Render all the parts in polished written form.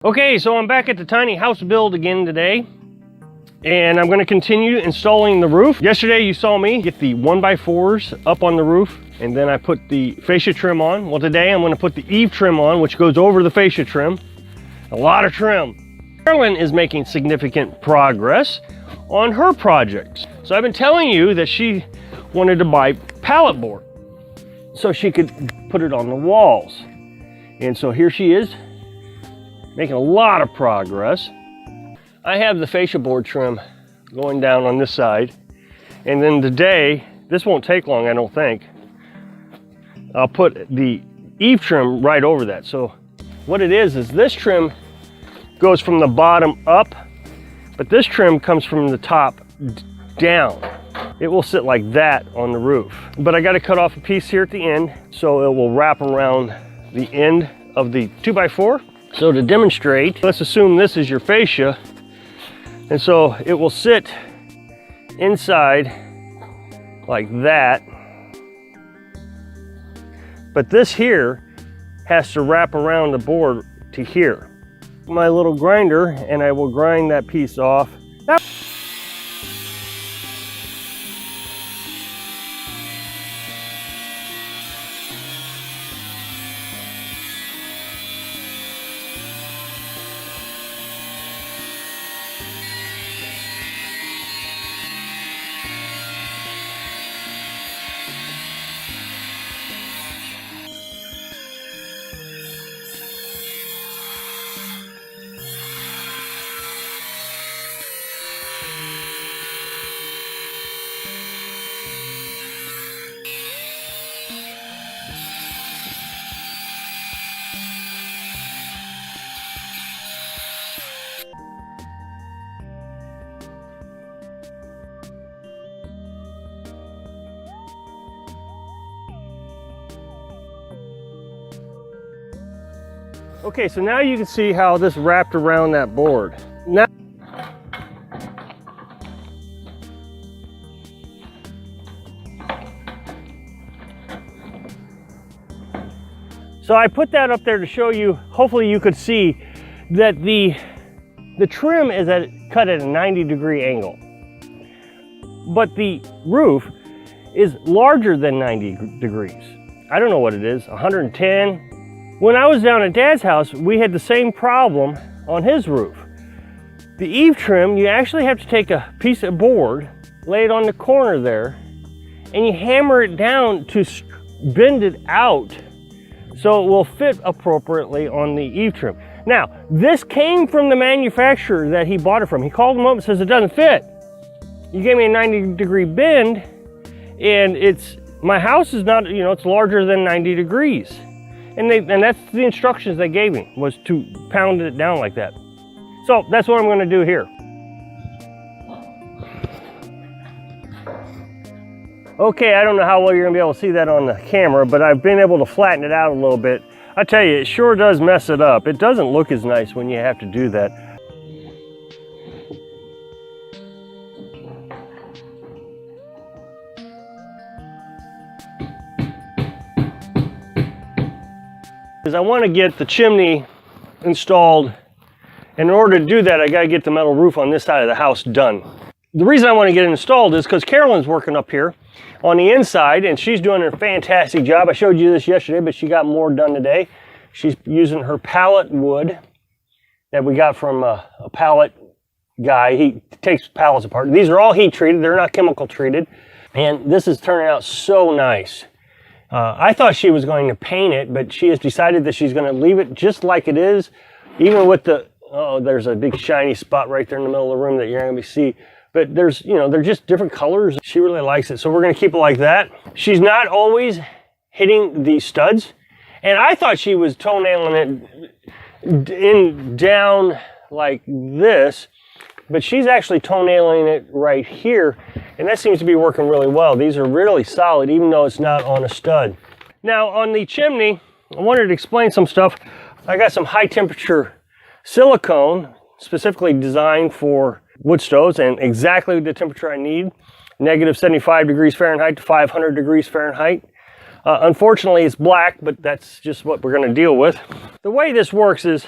Okay, so I'm back at the tiny house build again today, and I'm going to continue installing the roof. Yesterday you saw me get the 1x4s up on the roof, and then I put the fascia trim on. Well, today I'm going to put the eave trim on, which goes over the fascia trim. A lot of trim. Carolyn is making significant progress on her project. So I've been telling you that she wanted to buy pallet board so she could put it on the walls. And so here she is, making a lot of progress. I have the fascia board trim going down on this side, and then today, this won't take long, I don't think, I'll put the eave trim right over that. So what it is this trim goes from the bottom up, but this trim comes from the top down. It will sit like that on the roof. But I got to cut off a piece here at the end so it will wrap around the end of the 2x4. So to demonstrate, let's assume this is your fascia, and so it will sit inside like that, but this here has to wrap around the board to here. My little grinder, and I will grind that piece off. Okay, so now you can see how this wrapped around that board. Now, so I put that up there to show you, hopefully you could see that the trim is cut at a 90-degree angle. But the roof is larger than 90 degrees. I don't know what it is, 110. When I was down at Dad's house, we had the same problem on his roof. The eave trim, you actually have to take a piece of board, lay it on the corner there, and you hammer it down to bend it out so it will fit appropriately on the eave trim. Now, this came from the manufacturer that he bought it from. He called him up and says, it doesn't fit. You gave me a 90-degree bend, and my house is not, it's larger than 90 degrees. And that's the instructions they gave me, was to pound it down like that. So that's what I'm going to do here. Okay, I don't know how well you're going to be able to see that on the camera, but I've been able to flatten it out a little bit. I tell you, it sure does mess it up. It doesn't look as nice when you have to do that. I want to get the chimney installed, and in order to do that I got to get the metal roof on this side of the house done. The reason I want to get it installed is because Carolyn's working up here on the inside, and she's doing a fantastic job. I showed you this yesterday, but she got more done today. She's using her pallet wood that we got from a pallet guy. He takes pallets apart. These are all heat treated, they're not chemical treated, and this is turning out so nice. I thought she was going to paint it, but she has decided that she's going to leave it just like it is, even with there's a big shiny spot right there in the middle of the room that you're not going to see. But they're just different colors. She really likes it, so we're going to keep it like that. She's not always hitting the studs, and I thought she was toenailing it down like this, but she's actually toenailing it right here, and that seems to be working really well. These are really solid, even though it's not on a stud. Now, on the chimney, I wanted to explain some stuff. I got some high temperature silicone, specifically designed for wood stoves, and exactly the temperature I need. Negative 75 degrees Fahrenheit to 500 degrees Fahrenheit. Unfortunately, it's black, but that's just what we're going to deal with. The way this works is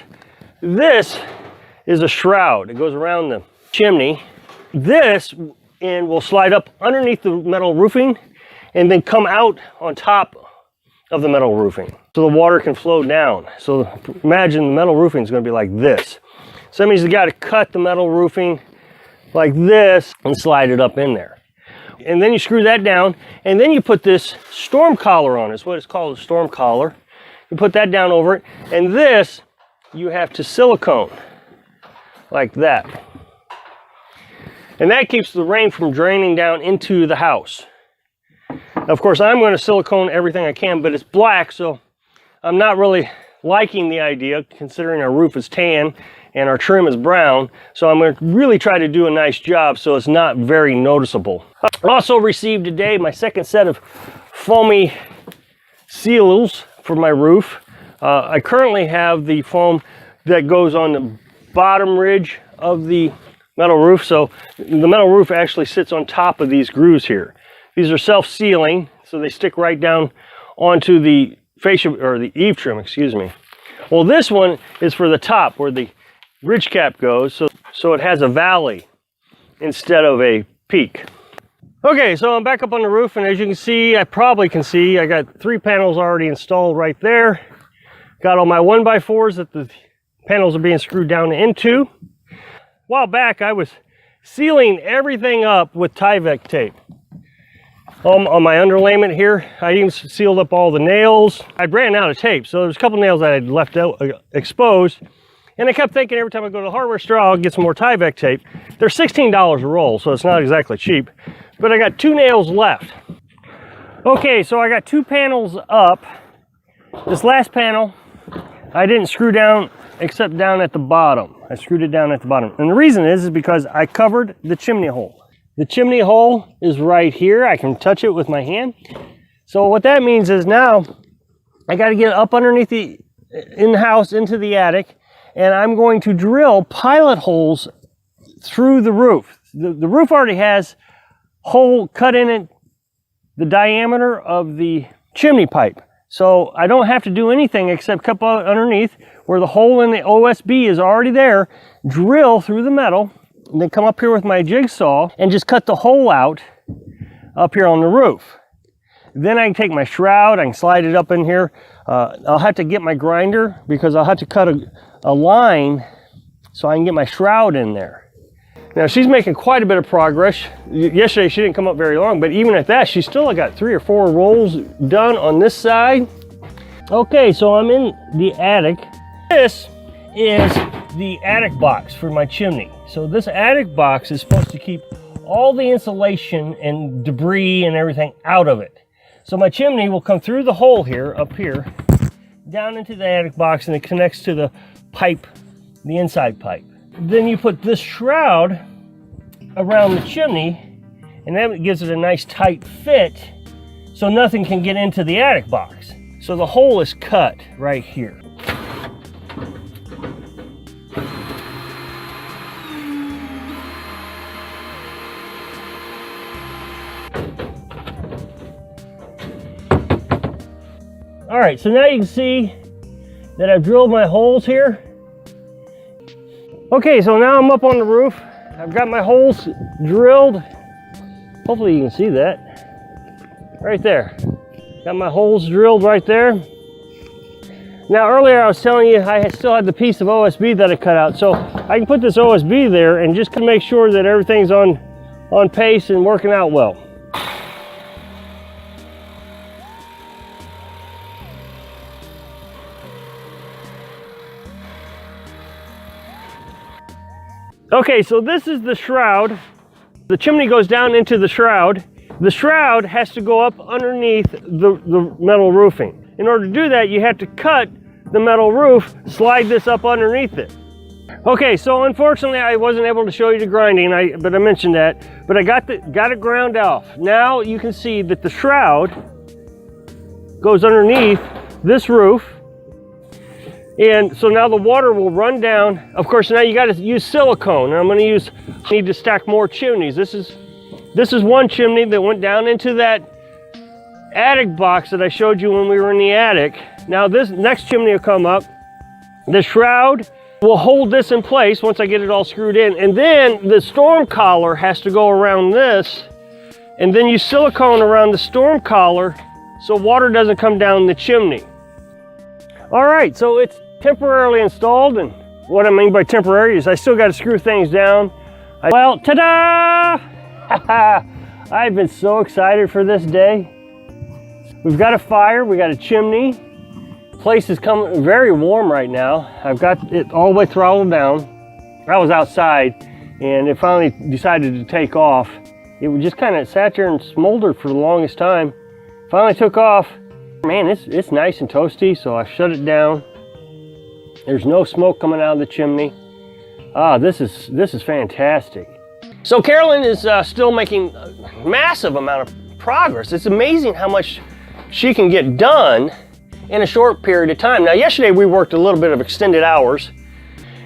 This is a shroud. It goes around the chimney. This and will slide up underneath the metal roofing and then come out on top of the metal roofing so the water can flow down. So imagine the metal roofing is going to be like this. So that means you got to cut the metal roofing like this and slide it up in there. And then you screw that down, and then you put this storm collar on. It's what it's called, a storm collar. You put that down over it, and this you have to silicone like that. And that keeps the rain from draining down into the house. Now, of course, I'm going to silicone everything I can, but it's black, so I'm not really liking the idea, considering our roof is tan and our trim is brown. So I'm going to really try to do a nice job so it's not very noticeable. I also received today my second set of foamy seals for my roof. I currently have the foam that goes on the bottom ridge of the metal roof. So the metal roof actually sits on top of these grooves here. These are self-sealing, so they stick right down onto the fascia, or the eave trim, excuse me. Well, this one is for the top where the ridge cap goes, so it has a valley instead of a peak. Okay, so I'm back up on the roof, and as you can see, I got 3 panels already installed right there. Got all my 1x4s that the panels are being screwed down into. A while back, I was sealing everything up with Tyvek tape. On my underlayment here, I even sealed up all the nails. I ran out of tape, so there's a couple nails that I had left out exposed. And I kept thinking every time I go to the hardware store, I'll get some more Tyvek tape. They're $16 a roll, so it's not exactly cheap. But I got 2 nails left. Okay, so I got 2 panels up. This last panel, I didn't screw down except down at the bottom. I screwed it down at the bottom. And the reason is because I covered the chimney hole. The chimney hole is right here. I can touch it with my hand. So what that means is now I got to get up underneath in the house into the attic, and I'm going to drill pilot holes through the roof. The roof already has hole cut in it, the diameter of the chimney pipe. So I don't have to do anything except cut underneath where the hole in the OSB is already there, drill through the metal, and then come up here with my jigsaw and just cut the hole out up here on the roof. Then I can take my shroud, I can slide it up in here. I'll have to get my grinder because I'll have to cut a line so I can get my shroud in there. Now she's making quite a bit of progress. Yesterday she didn't come up very long, but even at that, she's still got 3 or 4 rolls done on this side. Okay, so I'm in the attic. This is the attic box for my chimney. So this attic box is supposed to keep all the insulation and debris and everything out of it. So my chimney will come through the hole here, up here, down into the attic box, and it connects to the pipe, the inside pipe. Then you put this shroud around the chimney, and that gives it a nice tight fit so nothing can get into the attic box. So the hole is cut right here. All right, so now you can see that I've drilled my holes here. Okay, so now I'm up on the roof. I've got my holes drilled. Hopefully you can see that. Right there. Got my holes drilled right there. Now earlier I was telling you I still had the piece of OSB that I cut out. So I can put this OSB there and just make sure that everything's on pace and working out well. Okay, so this is the shroud. The chimney goes down into the shroud. The shroud has to go up underneath the metal roofing. In order to do that, you have to cut the metal roof, slide this up underneath it. Okay, so unfortunately I wasn't able to show you the grinding, but I mentioned that. But I got it ground off. Now you can see that the shroud goes underneath this roof. And so now the water will run down. Of course, now you got to use silicone. And I need to stack more chimneys. This is one chimney that went down into that attic box that I showed you when we were in the attic. Now this next chimney will come up. The shroud will hold this in place once I get it all screwed in. And then the storm collar has to go around this. And then you silicone around the storm collar so water doesn't come down the chimney. All right, so it's temporarily installed. And what I mean by temporary is I still got to screw things down. Well, ta-da! I've been so excited for this day. We've got a fire, we got a chimney. Place is coming very warm right now. I've got it all the way throttled down. I was outside and it finally decided to take off. It just kind of sat there and smoldered for the longest time. Finally took off. Man, it's nice and toasty, so I shut it down. There's no smoke coming out of the chimney. Ah, this is fantastic. So Carolyn is still making a massive amount of progress. It's amazing how much she can get done in a short period of time. Now, yesterday we worked a little bit of extended hours,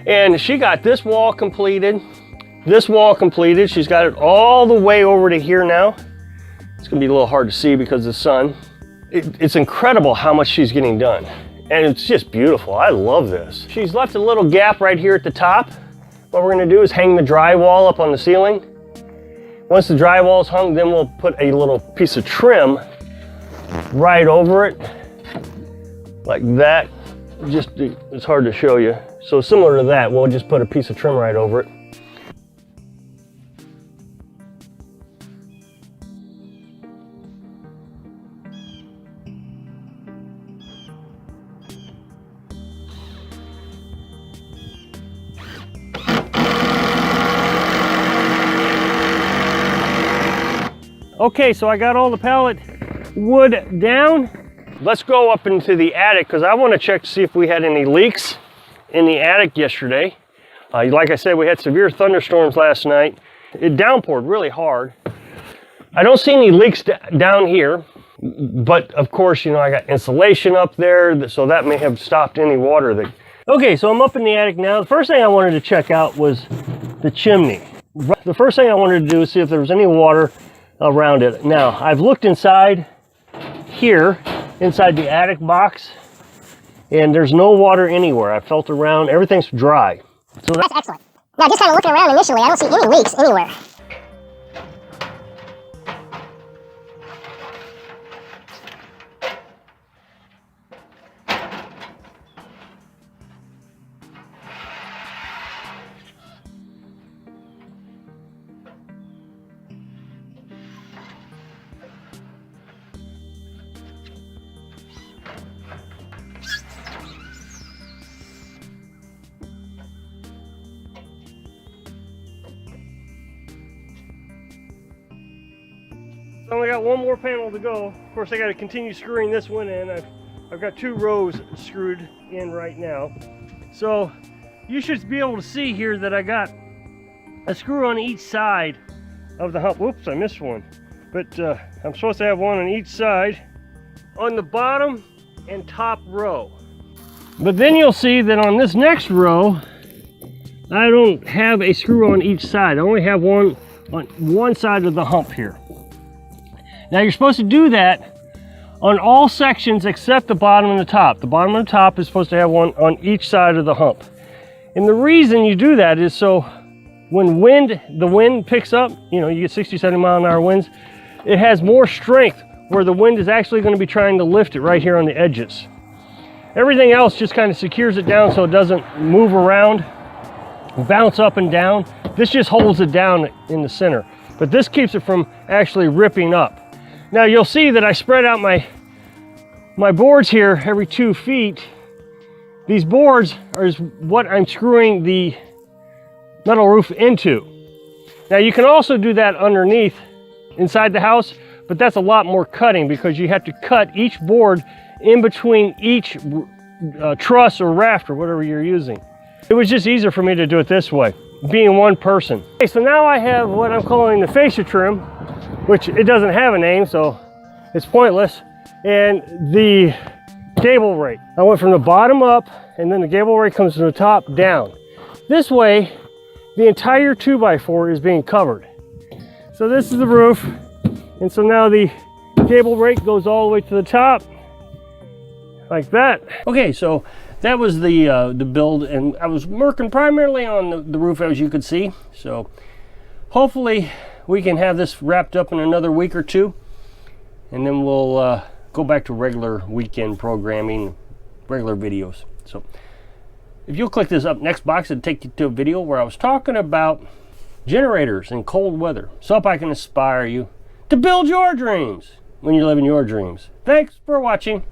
and she got this wall completed, this wall completed. She's got it all the way over to here now. It's gonna be a little hard to see because of the sun. It's incredible how much she's getting done, and it's just beautiful. I love this. She's left a little gap right here at the top. What we're gonna do is hang the drywall up on the ceiling. Once the drywall is hung, then we'll put a little piece of trim right over it, like that. It's hard to show you. So similar to that, we'll just put a piece of trim right over it. Okay, so I got all the pallet wood down. Let's go up into the attic because I want to check to see if we had any leaks in the attic yesterday. Like I said, we had severe thunderstorms last night. It downpoured really hard. I don't see any leaks down here, but of course, you know, I got insulation up there, so that may have stopped any water that... Okay, so I'm up in the attic now. The first thing I wanted to check out was the chimney. The first thing I wanted to do is see if there was any water around it. Now, I've looked inside here, inside the attic box, and there's no water anywhere. I felt around, everything's dry. So that's excellent. Now, just kind of looking around initially, I don't see any leaks anywhere. I only got one more panel to go. Of course, I got to continue screwing this one in. I've got 2 rows screwed in right now. So you should be able to see here that I got a screw on each side of the hump. Whoops, I missed one. But I'm supposed to have one on each side on the bottom and top row. But then you'll see that on this next row, I don't have a screw on each side. I only have one on one side of the hump here. Now you're supposed to do that on all sections except the bottom and the top. The bottom and the top is supposed to have one on each side of the hump. And the reason you do that is so when the wind picks up, you know, you get 60, 70 mile an hour winds, it has more strength where the wind is actually going to be trying to lift it right here on the edges. Everything else just kind of secures it down so it doesn't move around, bounce up and down. This just holds it down in the center, but this keeps it from actually ripping up. Now you'll see that I spread out my boards here every 2 feet. These boards are what I'm screwing the metal roof into. Now you can also do that underneath inside the house, but that's a lot more cutting because you have to cut each board in between each truss or raft or whatever you're using. It was just easier for me to do it this way, being one person. Okay, so now I have what I'm calling the fascia trim, which it doesn't have a name, so it's pointless, and the gable rake. I went from the bottom up, and then the gable rake comes from the top down. This way, the entire 2x4 is being covered. So this is the roof, and so now the gable rake goes all the way to the top, like that. Okay, so that was the build, and I was working primarily on the roof, as you could see. So hopefully we can have this wrapped up in another week or two, and then we'll go back to regular weekend programming, regular videos. So if you'll click this up next box, it'll take you to a video where I was talking about generators in cold weather. So hope I can inspire you to build your dreams when you're living your dreams. Thanks for watching.